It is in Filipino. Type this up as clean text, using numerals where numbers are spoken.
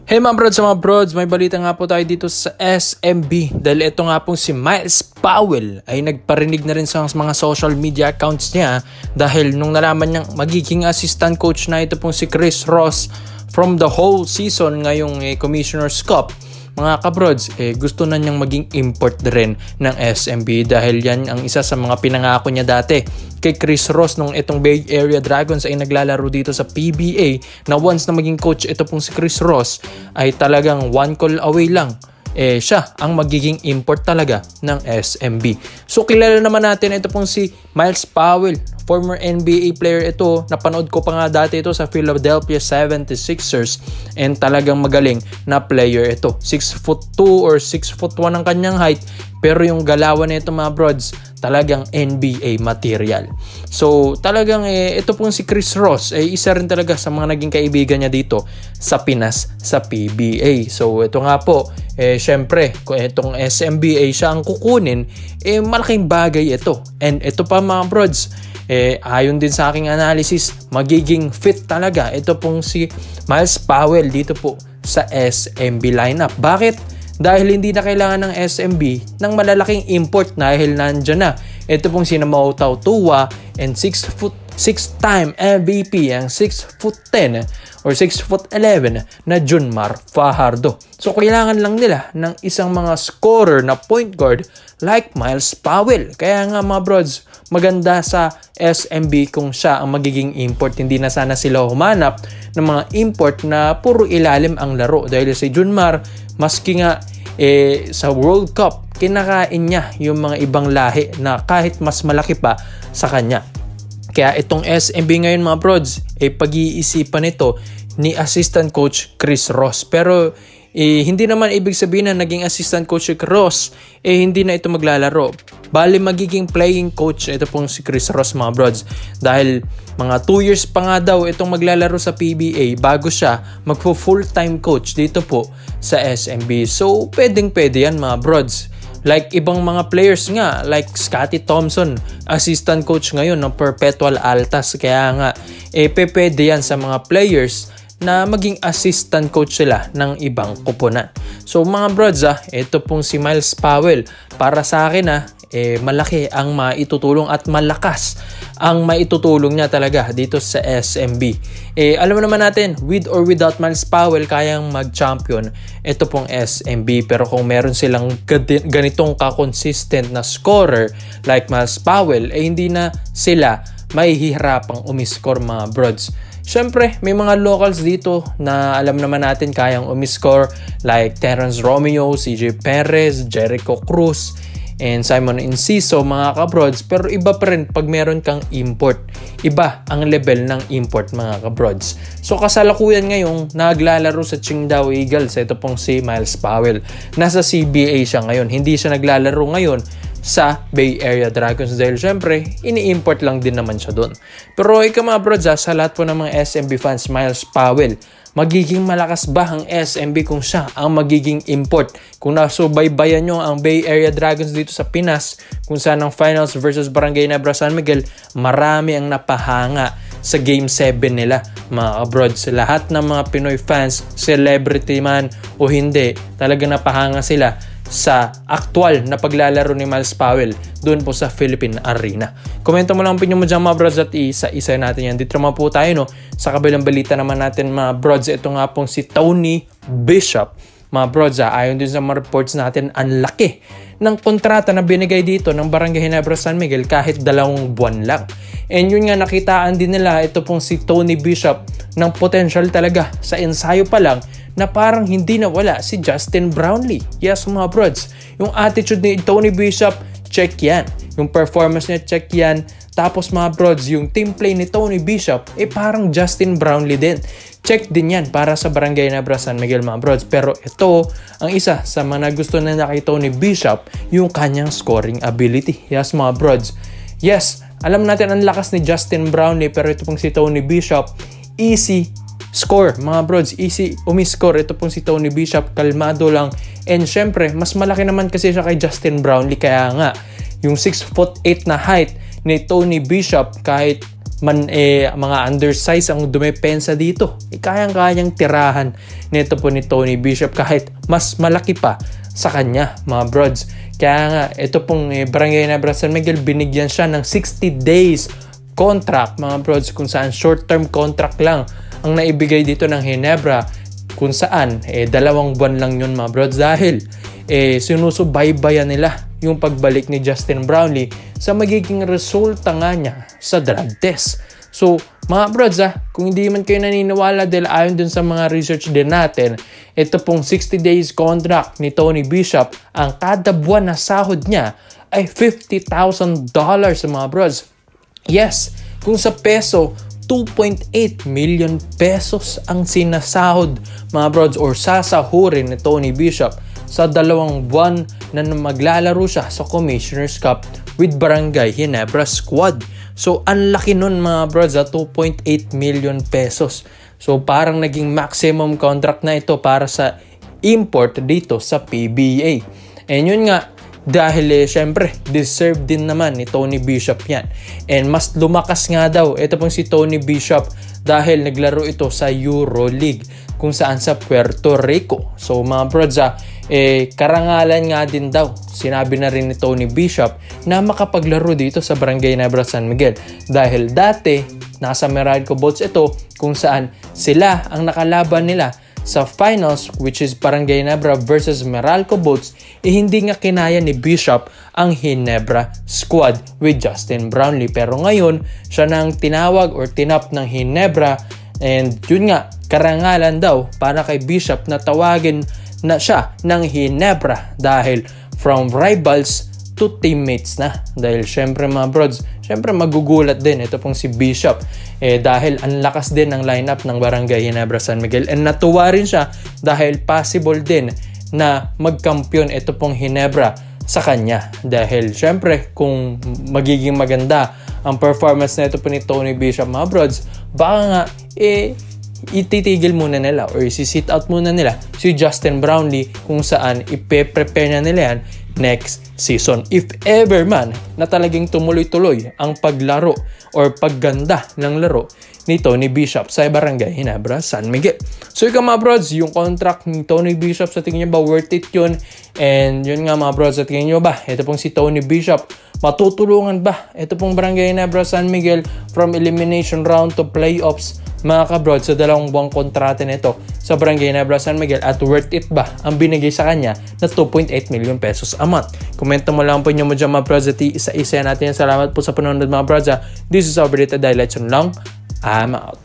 Hey mga brods, may balita nga po tayo dito sa SMB dahil ito nga pong si Miles Powell ay nagparinig na rin sa mga social media accounts niya dahil nung nalaman niyang magiging assistant coach na ito pong si Chris Ross from the whole season ngayong Commissioner's Cup. Mga kabrods, gusto na niyang maging import rin ng SMB dahil yan ang isa sa mga pinangako niya dati kay Chris Ross nung itong Bay Area Dragons ay naglalaro dito sa PBA na once na maging coach ito pong si Chris Ross ay talagang one call away lang. Siya ang magiging import talaga ng SMB. So kilala naman natin ito pong si Miles Powell, former NBA player ito. Napanood ko pa nga dati ito sa Philadelphia 76ers and talagang magaling na player ito. 6'2" or 6'1" ang kanyang height pero yung galawan nito mga brods talagang NBA material. So talagang ito pong si Chris Ross ay isa rin talaga sa mga naging kaibigan niya dito sa Pinas sa PBA. So ito nga po, syempre kung itong SMB ay siya ang kukunin, malaking bagay ito. And ito pa mga brods, ayon din sa aking analysis, magiging fit talaga ito pong si Miles Powell dito po sa SMB lineup. Bakit? Dahil hindi na kailangan ng SMB ng malalaking import dahil nandyan na ito pong si Mau Tua and 6'6" MVP ang 6'10" or 6'11" na Junmar Fajardo. So kailangan lang nila ng isang mga scorer na point guard like Miles Powell. Kaya nga mga brods, maganda sa SMB kung siya ang magiging import. Hindi na sana sila humanap ng mga import na puro ilalim ang laro dahil si Junmar maski nga sa World Cup kinakain niya yung mga ibang lahi na kahit mas malaki pa sa kanya. Kaya itong SMB ngayon mga brods, pag-iisipan ito ni assistant coach Chris Ross. Pero hindi naman ibig sabihin na naging assistant coach si Ross hindi na ito maglalaro. Bali magiging playing coach ito pong si Chris Ross mga brods. Dahil mga 2 years pa nga daw itong maglalaro sa PBA bago siya magpo-full-time coach dito po sa SMB. So pwedeng-pwede yan mga brods. Like ibang mga players nga, like Scottie Thompson, assistant coach ngayon ng Perpetual Altas. Kaya nga, pwede yan sa mga players na maging assistant coach sila ng ibang kupunan. So mga brods, ito pong si Miles Powell. Para sa akin, malaki ang maitutulong at malakas ang maitutulong niya talaga dito sa SMB. Alam naman natin, with or without Miles Powell, kayang mag-champion ito pong SMB. Pero kung meron silang ganitong ka-consistent na scorer like Miles Powell, hindi na sila mahihirapang umiscore mga brods. Siyempre, may mga locals dito na alam naman natin kayang umiscore like Terrence Romeo, CJ Perez, Jericho Cruz, and Simon Enciso mga kabrods. Pero iba pa rin pag meron kang import. Iba ang level ng import mga kabrods. So kasalukuyan ngayong naglalaro sa Qingdao Eagles. Ito pong si Miles Powell. Nasa CBA siya ngayon. Hindi siya naglalaro ngayon sa Bay Area Dragons dahil syempre ini-import lang din naman siya doon. Pero mga brods, sa lahat po ng mga SMB fans, Miles Powell, magiging malakas ba ang SMB kung siya ang magiging import? Kung nasubaybayan nyo ang Bay Area Dragons dito sa Pinas, kung saan ang finals versus Barangay Nebra San Miguel, marami ang napahanga sa Game 7 nila mga kabrods. Lahat ng mga Pinoy fans, celebrity man o hindi, talaga napahanga sila sa aktual na paglalaro ni Miles Powell doon po sa Philippine Arena. Komento mo lang ang opinion mo dyan mga brods at isa natin yan. Dito naman po tayo sa kabilang balita naman natin mga brods. Ito nga pong si Tony Bishop. Mga brods, ayon din sa mga reports natin, ang laki ng kontrata na binigay dito ng Barangay Nebra San Miguel kahit 2 buwan lang. And yun nga, nakitaan din nila ito pong si Tony Bishop ng potential talaga sa ensayo pa lang na parang hindi nawala si Justin Brownlee. Yes mga brods, yung attitude ni Tony Bishop, check yan. Yung performance niya, check yan. Tapos mga brods, yung team play ni Tony Bishop, parang Justin Brownlee din. Check din yan para sa Barangay Nebra San Miguel mga brods. Pero ito, ang isa sa mga gusto na kay Tony Bishop, yung kanyang scoring ability. Yes mga brods. Yes, alam natin ang lakas ni Justin Brownlee, pero ito pong si Tony Bishop, easy score mga brods, easy umiscore ito pong si Tony Bishop, kalmado lang. And syempre, mas malaki naman kasi siya kay Justin Brownlee, kaya nga yung 6'8" na height ni Tony Bishop, kahit mga undersize ang dumepensa dito. Kayang-kayang tirahan nito po ni Tony Bishop kahit mas malaki pa sa kanya, mga brods. Kaya nga, ito pong Barangay Ginebra San Miguel, binigyan siya ng 60 days contract, mga brods, kung saan short-term contract lang ang naibigay dito ng Ginebra, kung saan 2 buwan lang yun, mga brods, dahil sinusubaybayan nila yung pagbalik ni Justin Brownlee sa magiging resulta nga niya sa drug test. So, mga brods, kung hindi man kayo naniniwala dahil ayon dun sa mga research din natin, ito pong 60 days contract ni Tony Bishop, ang kada buwan na sahod niya ay $50,000, mga brods. Yes, kung sa peso, 2.8 million pesos ang sinasahod, mga brods, or sasahurin ni Tony Bishop sa 2 buwan na maglalaro siya sa Commissioner's Cup with Barangay Ginebra squad. So, ang laki nun, mga brods, 2.8 million pesos. So, parang naging maximum contract na ito para sa import dito sa PBA. And yun nga, dahil syempre, deserve din naman ni Tony Bishop yan. And mas lumakas nga daw, ito pong si Tony Bishop dahil naglaro ito sa EuroLeague kung saan sa Puerto Rico. So, mga brods, karangalan nga din daw, sinabi na rin ni Tony Bishop na makapaglaro dito sa Barangay Ginebra San Miguel dahil dati nasa Meralco Boats ito kung saan sila ang nakalaban nila sa finals, which is Barangay Ginebra versus Meralco Boats. Hindi nga kinaya ni Bishop ang Ginebra squad with Justin Brownlee, pero ngayon siya nang tinawag or tinap ng Ginebra, and yun nga, karangalan daw para kay Bishop na tawagin na siya ng Ginebra dahil from rivals to teammates na. Dahil syempre, mga brods, syempre magugulat din ito pong si Bishop dahil ang lakas din ng lineup ng Barangay Ginebra San Miguel, and natuwa rin siya dahil possible din na magkampiyon ito pong Ginebra sa kanya. Dahil syempre kung magiging maganda ang performance na ito po ni Tony Bishop, mga brods, baka nga ititigil muna nila or isi-sit out muna nila si Justin Brownlee kung saan ipe-prepare na nila yan next season. If ever man na talagang tumuloy-tuloy ang paglaro or pagganda ng laro ni Tony Bishop sa Barangay Ginebra San Miguel. So ikaw, mga brods, yung contract ni Tony Bishop, sa tingin nyo ba worth it yun? And yun nga, mga brods, sa tingin nyo ba ito pong si Tony Bishop, matutulungan ba ito pong Barangay Ginebra San Miguel from elimination round to playoffs, mga ka-broad, sa 2 buwang kontrata nito sa Barangay Ginebra San Miguel, at worth it ba ang binigay sa kanya na 2.8 million pesos a month? Komento mo lang po nyo mo dyan, mga brods, at isa-isa natin. Salamat po sa panonood, mga brods. This is Alberto Dilaton lang. I'm out.